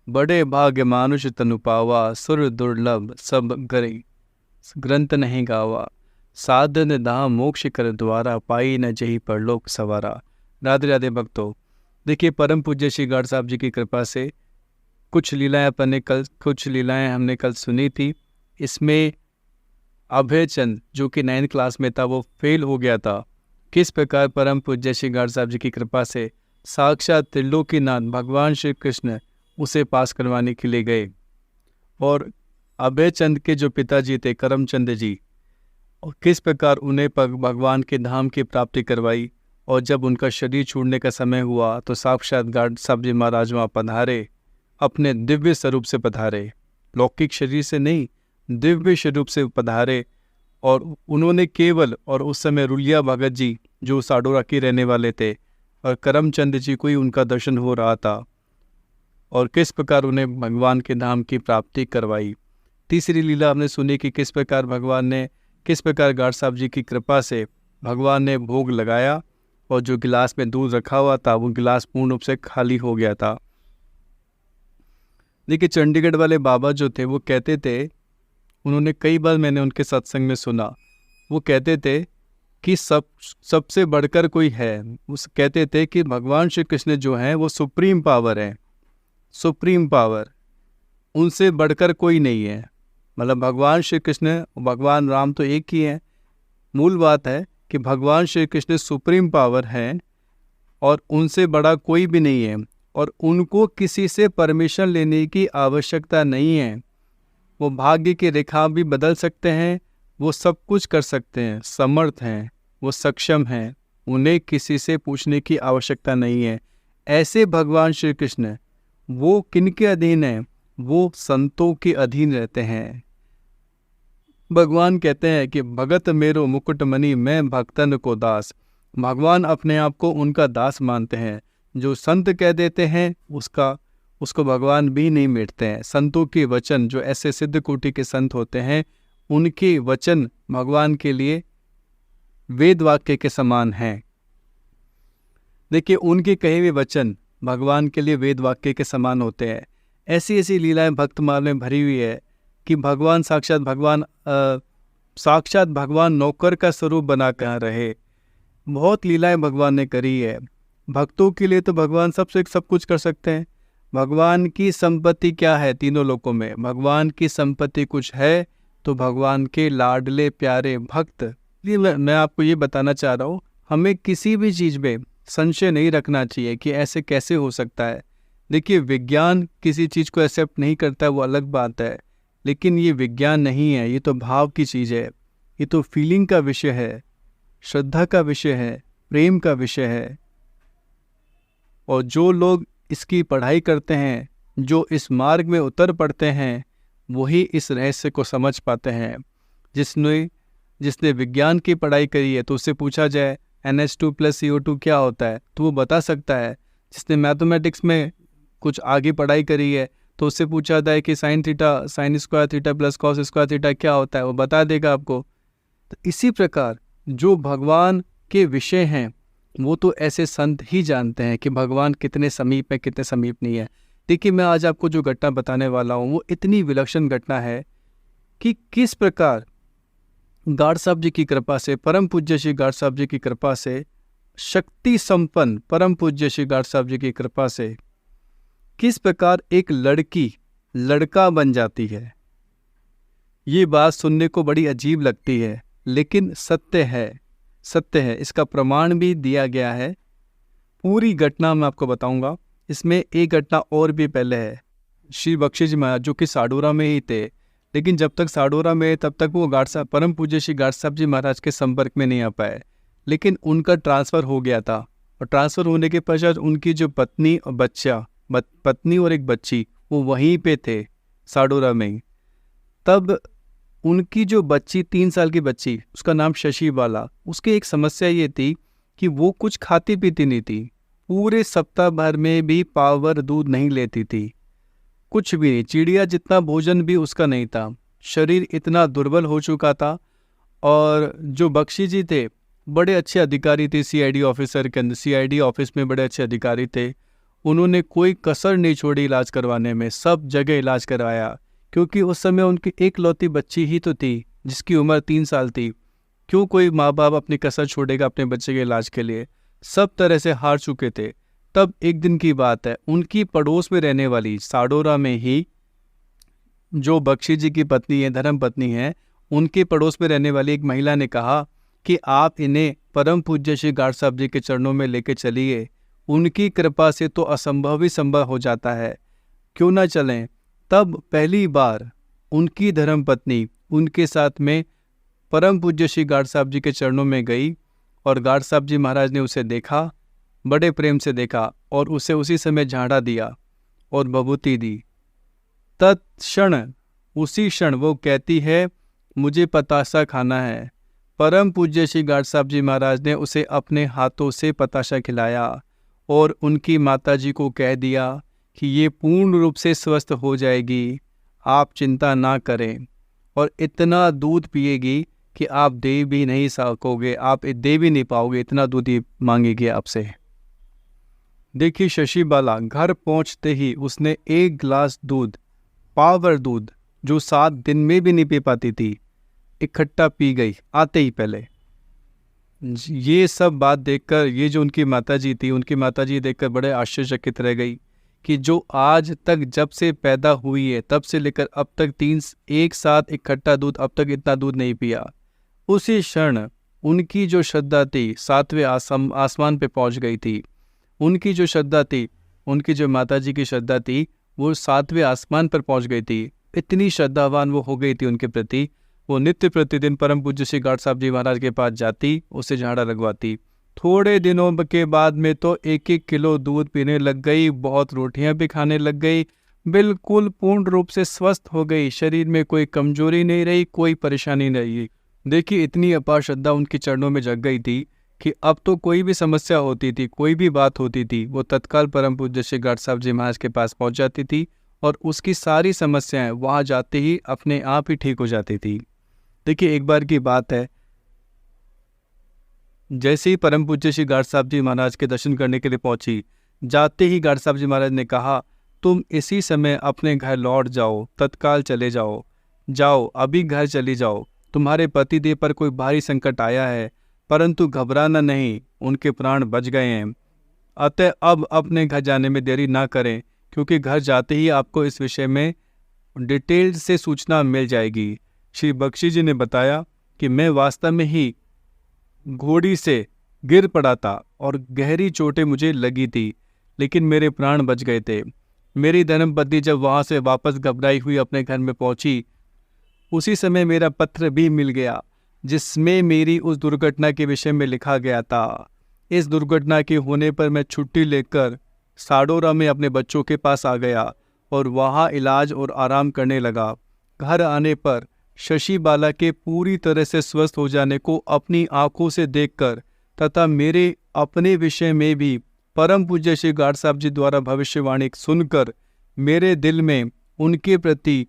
बड़े भाग्य मानुष तनु पावा, सुर दुर्लभ सब गरे ग्रंथ नहीं गावा। साधन धाम मोक्ष कर द्वारा, पाई न जही परलोक सवारा। राधे राधे भक्तों, देखिए परम पूज्य श्री गाड साहब जी की कृपा से कुछ लीलाएं हमने कल सुनी थी। इसमें अभय चंद जो कि 9th क्लास में था, वो फेल हो गया था। किस प्रकार परम पूज्य श्री गाड साहब जी की कृपा से साक्षात त्रिलोकीनाथ भगवान श्री कृष्ण उसे पास करवाने के लिए गए। और अभय चंद के जो पिताजी थे करमचंद जी, और किस प्रकार उन्हें भगवान के धाम की प्राप्ति करवाई। और जब उनका शरीर छोड़ने का समय हुआ तो साक्षात गाड साहब जी महाराज वहाँ पधारे, अपने दिव्य स्वरूप से पधारे, लौकिक शरीर से नहीं, दिव्य स्वरूप से पधारे। और उन्होंने केवल, और उस समय रुलिया भगत जी जो साडोरा के रहने वाले थे, और करमचंद जी को ही उनका दर्शन हो रहा था, और किस प्रकार उन्हें भगवान के धाम की प्राप्ति करवाई। तीसरी लीला हमने सुनी कि किस प्रकार गाड साहब जी की कृपा से भगवान ने भोग लगाया, और जो गिलास में दूध रखा हुआ था वो गिलास पूर्ण रूप से खाली हो गया था। देखिए चंडीगढ़ वाले बाबा जो थे वो कहते थे, उन्होंने कई बार मैंने उनके सत्संग में सुना, वो कहते थे कि सबसे बढ़कर कोई है। उस कहते थे कि भगवान श्री कृष्ण जो हैं वो सुप्रीम पावर है, सुप्रीम पावर, उनसे बढ़कर कोई नहीं है। मतलब भगवान श्री कृष्ण, भगवान राम तो एक ही है। मूल बात है कि भगवान श्री कृष्ण सुप्रीम पावर हैं और उनसे बड़ा कोई भी नहीं है, और उनको किसी से परमिशन लेने की आवश्यकता नहीं है। वो भाग्य की रेखा भी बदल सकते हैं, वो सब कुछ कर सकते हैं, समर्थ हैं, वो सक्षम हैं, उन्हें किसी से पूछने की आवश्यकता नहीं है। ऐसे भगवान श्री कृष्ण वो किनके अधीन हैं? वो संतों के अधीन रहते हैं। भगवान कहते हैं कि भगत मेरो मुकुट मणि, मैं भक्तन को दास। भगवान अपने आप को उनका दास मानते हैं। जो संत कह देते हैं उसको भगवान भी नहीं मिटते हैं। संतों के वचन, जो ऐसे सिद्ध कोटि के संत होते हैं, उनके वचन भगवान के लिए वेद वाक्य के समान हैं। देखिए उनके कहे हुए वचन भगवान के लिए वेद वाक्य के समान होते हैं। ऐसी ऐसी लीलाएं भक्तमाल में भरी हुई है कि साक्षात भगवान नौकर का स्वरूप बना कर रहे। बहुत लीलाएं भगवान ने करी है। भक्तों के लिए तो भगवान सबसे सब कुछ कर सकते हैं। भगवान की संपत्ति क्या है तीनों लोकों में? भगवान की संपत्ति कुछ है तो भगवान के लाडले प्यारे भक्त। मैं आपको ये बताना चाह रहा हूँ, हमें किसी भी चीज़ में संशय नहीं रखना चाहिए कि ऐसे कैसे हो सकता है। देखिए विज्ञान किसी चीज़ को एक्सेप्ट नहीं करता है, वो अलग बात है, लेकिन ये विज्ञान नहीं है, ये तो भाव की चीज़ है, ये तो फीलिंग का विषय है, श्रद्धा का विषय है, प्रेम का विषय है। और जो लोग इसकी पढ़ाई करते हैं, जो इस मार्ग में उतर पड़ते हैं, वही इस रहस्य को समझ पाते हैं। जिसने विज्ञान की पढ़ाई करी है तो उससे पूछा जाए NH2 + CO2 क्या होता है तो वो बता सकता है। जिसने मैथमेटिक्स में कुछ आगे पढ़ाई करी है तो उससे पूछा जाए कि sin square theta + cos square theta क्या होता है, वो बता देगा आपको। तो इसी प्रकार जो भगवान के विषय हैं वो तो ऐसे संत ही जानते हैं कि भगवान कितने समीप है, कितने समीप नहीं है। देखिए मैं आज आपको जो घटना बताने वाला हूँ वो इतनी विलक्षण घटना है कि किस प्रकार गाड साहब जी की कृपा से, परम पूज्य श्री गाड साहब जी की कृपा से, शक्ति संपन्न परम पूज्य श्री गाड साहब जी की कृपा से किस प्रकार एक लड़की लड़का बन जाती है। ये बात सुनने को बड़ी अजीब लगती है लेकिन सत्य है, सत्य है। इसका प्रमाण भी दिया गया है। पूरी घटना मैं आपको बताऊंगा। इसमें एक घटना और भी पहले है। श्री बख्शी जी महाराज जो कि साडोरा में ही थे, लेकिन जब तक साडोरा में तब तक वो परम पूज्य श्री गाड साहब जी महाराज के संपर्क में नहीं आ पाए। लेकिन उनका ट्रांसफ़र हो गया था, और ट्रांसफ़र होने के पश्चात उनकी जो पत्नी और एक बच्ची वो वहीं पे थे साडोरा में ही। तब उनकी जो बच्ची 3 साल की बच्ची, उसका नाम शशि बाला, उसकी एक समस्या ये थी कि वो कुछ खाती पीती नहीं थी। पूरे सप्ताह भर में भी पावर दूध नहीं लेती थी, कुछ भी नहीं, चिड़िया जितना भोजन भी उसका नहीं था। शरीर इतना दुर्बल हो चुका था। और जो बख्शी जी थे बड़े अच्छे अधिकारी थे, CID ऑफिसर के अंदर, CID ऑफिस में बड़े अच्छे अधिकारी थे। उन्होंने कोई कसर नहीं छोड़ी इलाज करवाने में, सब जगह इलाज करवाया, क्योंकि उस समय उनकी एक लौती बच्ची ही तो थी जिसकी उम्र 3 साल थी। क्यों कोई माँ बाप अपनी कसर छोड़ेगा अपने बच्चे के इलाज के लिए। सब तरह से हार चुके थे। तब एक दिन की बात है, उनकी पड़ोस में रहने वाली साडोरा में ही जो बख्शी जी की पत्नी है, धर्म पत्नी है, उनके पड़ोस में रहने वाली एक महिला ने कहा कि आप इन्हें परम पूज्य श्री गाड साहब जी के चरणों में लेके चलिए, उनकी कृपा से तो असंभव ही संभव हो जाता है, क्यों ना चलें। तब पहली बार उनकी धर्म पत्नी उनके साथ में परम पूज्य श्री गाड साहब जी के चरणों में गई और गाड साहब जी महाराज ने उसे देखा, बड़े प्रेम से देखा और उसे उसी समय झाड़ा दिया और भभूति दी। तत्क्षण उसी क्षण वो कहती है, मुझे पताशा खाना है। परम पूज्य श्री गाड साहब जी महाराज ने उसे अपने हाथों से पताशा खिलाया और उनकी माताजी को कह दिया कि ये पूर्ण रूप से स्वस्थ हो जाएगी, आप चिंता ना करें, और इतना दूध पिएगी कि आप दे भी नहीं सकोगे, आप दे भी नहीं पाओगे, इतना दूध ही मांगेगी आपसे। देखिए शशि बाला घर पहुंचते ही उसने 1 गिलास दूध, पावर दूध, जो 7 दिन में भी नहीं पी पाती थी, इकट्ठा पी गई आते ही पहले। ये सब बात देखकर ये जो उनकी माताजी थी, उनकी माताजी देखकर बड़े आश्चर्यचकित रह गई कि जो आज तक जब से पैदा हुई है तब से लेकर अब तक एक साथ इकट्ठा दूध अब तक इतना दूध नहीं पिया। उसी क्षण उनकी जो श्रद्धा थी 7वें आसमान पे पहुंच गई थी। उनकी जो श्रद्धा थी, उनकी जो माताजी की श्रद्धा थी, वो 7वें आसमान पर पहुंच गई थी। इतनी श्रद्धावान वो हो गई थी उनके प्रति। वो नित्य प्रतिदिन परम पूज्य श्री गाड साहब जी महाराज के पास जाती, उसे झाड़ा लगवाती। थोड़े दिनों के बाद में तो 1-1 किलो दूध पीने लग गई, बहुत रोटियां भी खाने लग गई, बिल्कुल पूर्ण रूप से स्वस्थ हो गई। शरीर में कोई कमजोरी नहीं रही, कोई परेशानी नहीं रही। देखिए इतनी अपार श्रद्धा उनके चरणों में जग गई थी कि अब तो कोई भी समस्या होती थी, कोई भी बात होती थी, वो तत्काल परम पूज्य श्री गाड साहब जी महाराज के पास पहुंच जाती थी और उसकी सारी समस्याएं वहां जाते ही अपने आप ही ठीक हो जाती थी। देखिए एक बार की बात है, जैसे ही परम पूज्य श्री गाड साहब जी महाराज के दर्शन करने के लिए पहुंची, जाते ही गाड साहब जी महाराज ने कहा, तुम इसी समय अपने घर लौट जाओ, तत्काल चले जाओ, जाओ अभी घर चली जाओ। तुम्हारे पतिदेव पर कोई भारी संकट आया है, परंतु घबराना नहीं, उनके प्राण बच गए हैं। अतः अब अपने घर जाने में देरी ना करें, क्योंकि घर जाते ही आपको इस विषय में डिटेल से सूचना मिल जाएगी। श्री बख्शी जी ने बताया कि मैं वास्तव में ही घोड़ी से गिर पड़ा था और गहरी चोटें मुझे लगी थी, लेकिन मेरे प्राण बच गए थे। मेरी धर्मपत्नी जब वहां से वापस घबराई हुई अपने घर में पहुंची, उसी समय मेरा पत्र भी मिल गया जिसमें मेरी उस दुर्घटना के विषय में लिखा गया था। इस दुर्घटना के होने पर मैं छुट्टी लेकर साडोरा में अपने बच्चों के पास आ गया और वहां इलाज और आराम करने लगा। घर आने पर शशि बाला के पूरी तरह से स्वस्थ हो जाने को अपनी आंखों से देखकर तथा मेरे अपने विषय में भी परम पूज्य श्री गाड साहब जी द्वारा भविष्यवाणी सुनकर मेरे दिल में उनके प्रति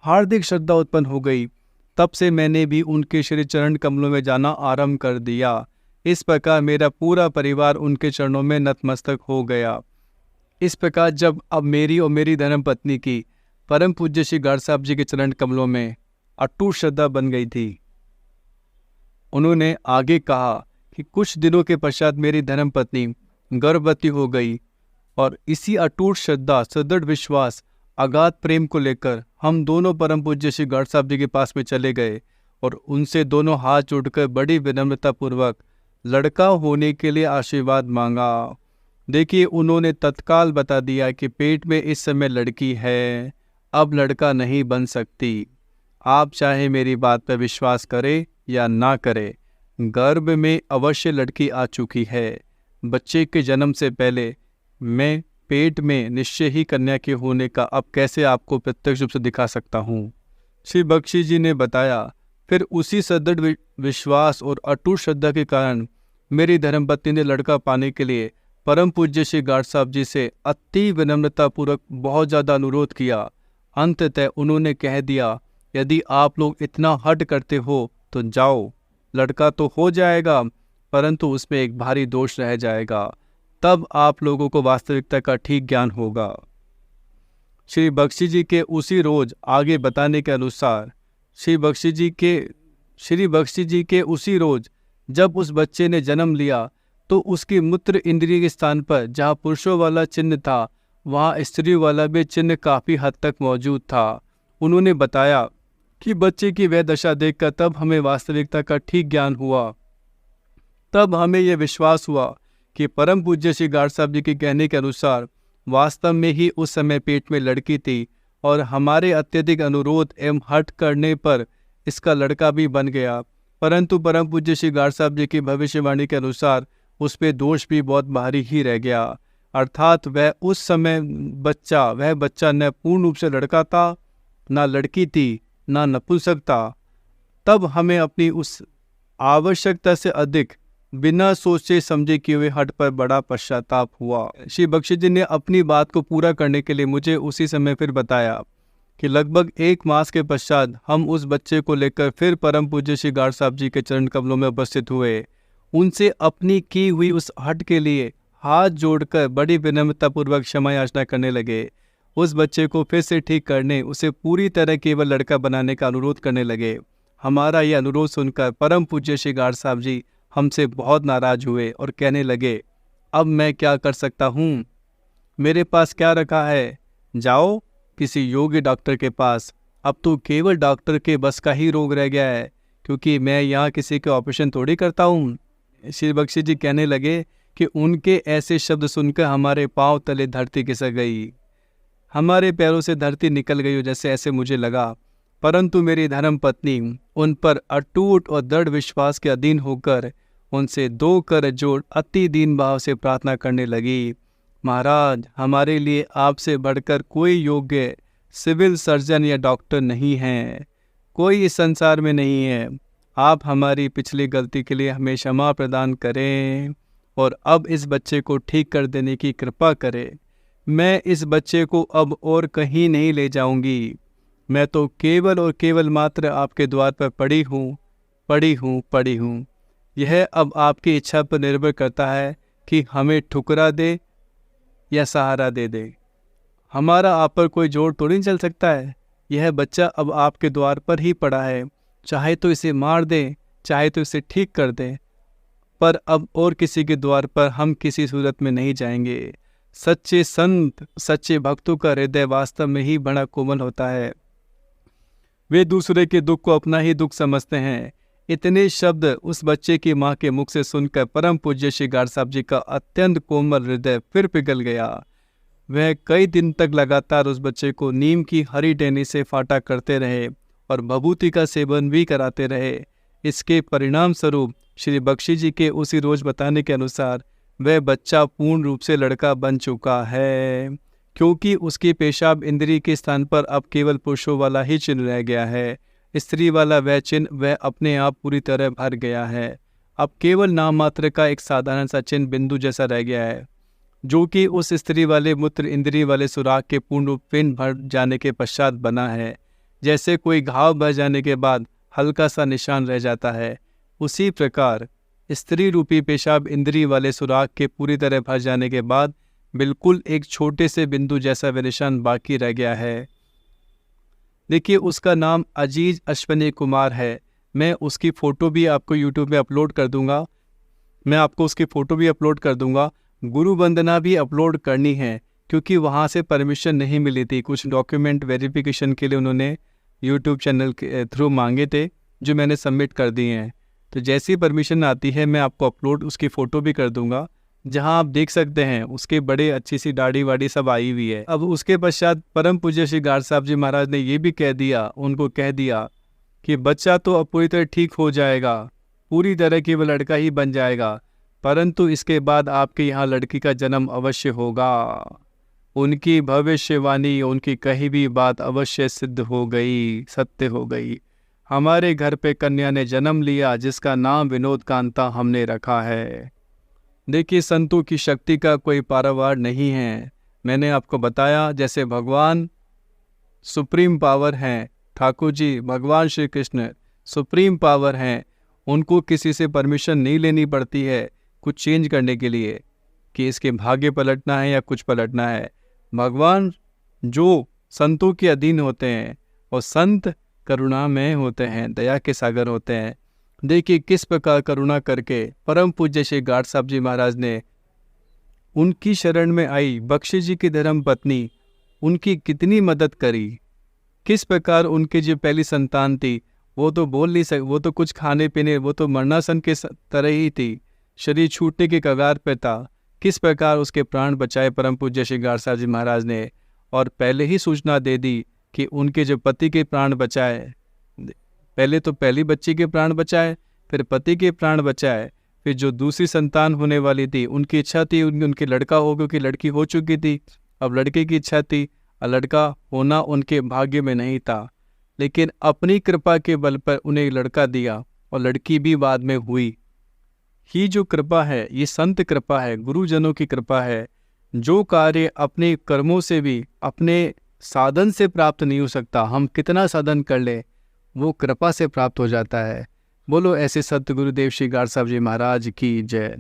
हार्दिक श्रद्धा उत्पन्न हो गई। तब से मैंने भी उनके श्री चरण कमलों में जाना आरंभ कर दिया। इस प्रकार मेरा पूरा परिवार उनके चरणों में नतमस्तक हो गया। इस प्रकार जब अब मेरी और मेरी धर्मपत्नी की परम पूज्य श्री गाड साहब जी के चरण कमलों में अटूट श्रद्धा बन गई थी, उन्होंने आगे कहा कि कुछ दिनों के पश्चात मेरी धर्मपत्नी गर्भवती हो गई और इसी अटूट श्रद्धा, सुदृढ़ विश्वास, अगाध प्रेम को लेकर हम दोनों परम पूज्य श्री गाड साहब जी के पास में चले गए और उनसे दोनों हाथ जोड़कर बड़ी विनम्रता पूर्वक लड़का होने के लिए आशीर्वाद मांगा। देखिए उन्होंने तत्काल बता दिया कि पेट में इस समय लड़की है, अब लड़का नहीं बन सकती। आप चाहे मेरी बात पर विश्वास करें या ना करें, गर्भ में अवश्य लड़की आ चुकी है। बच्चे के जन्म से पहले मैं पेट में निश्चय ही कन्या के होने का अब कैसे आपको प्रत्यक्ष रूप से दिखा सकता हूँ। श्री बख्शी जी ने बताया, फिर उसी सदृढ़ विश्वास और अटूट श्रद्धा के कारण मेरी धर्मपत्नी ने लड़का पाने के लिए परम पूज्य श्री गाड साहब जी से अति विनम्रता पूर्वक बहुत ज़्यादा अनुरोध किया। अंततः उन्होंने कह दिया, यदि आप लोग इतना हट करते हो तो जाओ, लड़का तो हो जाएगा परंतु उसमें एक भारी दोष रह जाएगा। तब आप लोगों को वास्तविकता का ठीक ज्ञान होगा। श्री बख्शी जी के उसी रोज आगे बताने के अनुसार श्री बख्शी जी के उसी रोज जब उस बच्चे ने जन्म लिया तो उसकी मूत्र इंद्रिय के स्थान पर जहाँ पुरुषों वाला चिन्ह था वहाँ स्त्री वाला भी चिन्ह काफ़ी हद तक मौजूद था। उन्होंने बताया कि बच्चे की वह दशा देखकर तब हमें वास्तविकता का ठीक ज्ञान हुआ। तब हमें यह विश्वास हुआ कि परम पूज्य श्री गार्ड साहब जी के कहने के अनुसार वास्तव में ही उस समय पेट में लड़की थी और हमारे अत्यधिक अनुरोध एवं हट करने पर इसका लड़का भी बन गया। परंतु परम पूज्य श्री गार्ड साहब जी की भविष्यवाणी के अनुसार उस पे दोष भी बहुत भारी ही रह गया, अर्थात वह उस समय वह बच्चा न पूर्ण रूप से लड़का था, ना लड़की थी, ना नपुंसक था। तब हमें अपनी उस आवश्यकता से अधिक बिना सोचे समझे किए हुए हट पर बड़ा पश्चाताप हुआ। श्री बख्शी जी ने अपनी बात को पूरा करने के लिए मुझे उसी समय फिर बताया कि लगभग 1 मास के पश्चात हम उस बच्चे को लेकर फिर परम पूज्य श्री गार्ड साहब जी के चरण कमलों में उपस्थित हुए। उनसे अपनी की हुई उस हट के लिए हाथ जोड़कर बड़ी विनम्रतापूर्वक क्षमा याचना करने लगे। उस बच्चे को फिर से ठीक करने, उसे पूरी तरह केवल लड़का बनाने का अनुरोध करने लगे। हमारा यह अनुरोध सुनकर परम पूज्य श्री गार्ड साहब जी हमसे बहुत नाराज हुए और कहने लगे, अब मैं क्या कर सकता हूँ, मेरे पास क्या रखा है, जाओ किसी योग्य डॉक्टर के पास। अब तो केवल डॉक्टर के बस का ही रोग रह गया है, क्योंकि मैं यहाँ किसी के ऑपरेशन थोड़ी करता हूँ। श्री बख्शी जी कहने लगे कि उनके ऐसे शब्द सुनकर हमारे पांव तले धरती खिसक गई, हमारे पैरों से धरती निकल गई हो जैसे ऐसे मुझे लगा। परंतु मेरी धर्म पत्नी उन पर अटूट और दृढ़ विश्वास के अधीन होकर उनसे 2 कर जोड़ अति दीन भाव से प्रार्थना करने लगी, महाराज हमारे लिए आपसे बढ़कर कोई योग्य सिविल सर्जन या डॉक्टर नहीं है, कोई इस संसार में नहीं है। आप हमारी पिछली गलती के लिए हमें क्षमा प्रदान करें और अब इस बच्चे को ठीक कर देने की कृपा करें। मैं इस बच्चे को अब और कहीं नहीं ले जाऊंगी, मैं तो केवल और केवल मात्र आपके द्वार पर पड़ी हूँ। यह अब आपकी इच्छा पर निर्भर करता है कि हमें ठुकरा दे या सहारा दे दे। हमारा आप पर कोई जोर तो नहीं चल सकता है। यह बच्चा अब आपके द्वार पर ही पड़ा है, चाहे तो इसे मार दें, चाहे तो इसे ठीक कर दें, पर अब और किसी के द्वार पर हम किसी सूरत में नहीं जाएंगे। सच्चे संत, सच्चे भक्तों का हृदय वास्तव में ही बड़ा कोमल होता है, वे दूसरे के दुख को अपना ही दुख समझते हैं। इतने शब्द उस बच्चे की माँ के मुख से सुनकर परम पूज्य श्री गार्ड साहब जी का अत्यंत कोमल हृदय फिर पिघल गया। वह कई दिन तक लगातार उस बच्चे को नीम की हरी टहनी से फाटा करते रहे और भभूति का सेवन भी कराते रहे। इसके परिणाम स्वरूप श्री बख्शी जी के उसी रोज बताने के अनुसार वह बच्चा पूर्ण रूप से लड़का बन चुका है, क्योंकि उसकी पेशाब इंद्री के स्थान पर अब केवल पुरुषों वाला ही चिन्ह रह गया है। स्त्री वाला वह चिन्ह वह अपने आप पूरी तरह भर गया है। अब केवल नाम मात्र का एक साधारण सा चिन्ह बिंदु जैसा रह गया है, जो कि उस स्त्री वाले मूत्र इंद्री वाले सुराग के पूर्ण रूप पिंड भर जाने के पश्चात बना है। जैसे कोई घाव भर जाने के बाद हल्का सा निशान रह जाता है, उसी प्रकार स्त्री रूपी पेशाब इंद्री वाले सुराग के पूरी तरह भर जाने के बाद बिल्कुल एक छोटे से बिंदु जैसा वह निशान बाकी रह गया है। देखिए, उसका नाम अजीज अश्विनी कुमार है। मैं उसकी फ़ोटो भी आपको यूट्यूब में अपलोड कर दूंगा। गुरु वंदना भी अपलोड करनी है, क्योंकि वहाँ से परमिशन नहीं मिली थी। कुछ डॉक्यूमेंट वेरिफिकेशन के लिए उन्होंने यूट्यूब चैनल के थ्रू मांगे थे, जो मैंने सबमिट कर दिए हैं। तो जैसी परमिशन आती है मैं आपको अपलोड उसकी फ़ोटो भी कर दूंगा, जहां आप देख सकते हैं उसके बड़े अच्छी सी दाढ़ी वाड़ी सब आई हुई है। अब उसके पश्चात परम पूज्य श्री गार्ड साहब जी महाराज ने ये भी उनको कह दिया कि बच्चा तो अब पूरी तरह ठीक हो जाएगा, पूरी तरह की वह लड़का ही बन जाएगा, परंतु इसके बाद आपके यहाँ लड़की का जन्म अवश्य होगा। उनकी भविष्यवाणी, उनकी कही भी बात अवश्य सिद्ध हो गई, सत्य हो गई। हमारे घर पे कन्या ने जन्म लिया, जिसका नाम विनोद कांता हमने रखा है। देखिए, संतों की शक्ति का कोई पारावार नहीं है। मैंने आपको बताया जैसे भगवान सुप्रीम पावर हैं, ठाकुर जी भगवान श्री कृष्ण सुप्रीम पावर हैं, उनको किसी से परमिशन नहीं लेनी पड़ती है कुछ चेंज करने के लिए। कि इसके भाग्य पलटना है या कुछ पलटना है। भगवान जो संतों के अधीन होते हैं और संत करुणामय होते हैं, दया के सागर होते हैं। देखिए किस प्रकार करुणा करके परम पूज्य श्री गाड साहब जी महाराज ने उनकी शरण में आई बख्शी जी की धर्म पत्नी, उनकी कितनी मदद करी। किस प्रकार उनकी जो पहली संतान थी वो तो बोल नहीं सक, वो तो कुछ खाने पीने, वो तो मरणासन के तरह ही थी, शरीर छूटने के कगार पे था। किस प्रकार उसके प्राण बचाए परम पूज्य श्री गाड साहब जी महाराज ने, और पहले ही सूचना दे दी कि उनके जो पति के प्राण बचाए, पहले तो पहली बच्ची के प्राण बचाए, फिर पति के प्राण बचाए, फिर जो दूसरी संतान होने वाली थी उनकी इच्छा थी उनके लड़का हो, क्योंकि लड़की हो चुकी थी, अब लड़के की इच्छा थी, और लड़का होना उनके भाग्य में नहीं था, लेकिन अपनी कृपा के बल पर उन्हें लड़का दिया और लड़की भी बाद में हुई। ही जो कृपा है ये संत कृपा है, गुरुजनों की कृपा है। जो कार्य अपने कर्मों से भी, अपने साधन से प्राप्त नहीं हो सकता, हम कितना साधन कर ले, वो कृपा से प्राप्त हो जाता है। बोलो ऐसे सत्य गुरुदेव श्री गाड साहब जी महाराज की जय।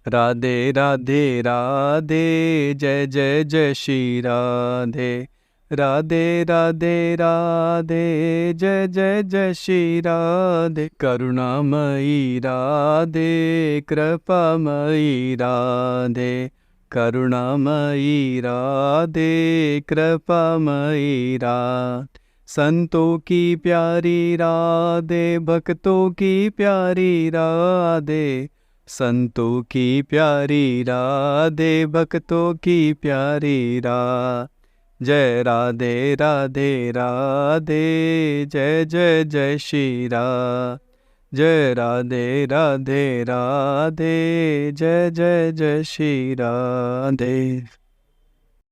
राधे राधे राधे, जय जय जय श्री राधे। राधे राधे राधे, जय जय जय श्री राधे। करुणामयी राधे, कृपामयी राधे। करुणामयी राधे, कृपामयी राधे। संतों की प्यारी राधे, भक्तों की प्यारी राधे। संतों की प्यारी राधे, भक्तों की प्यारी राधे। जय राधे राधे राधे, जय जय जय श्री राधे। जय राधे राधे राधे, जय जय जय श्री राधे।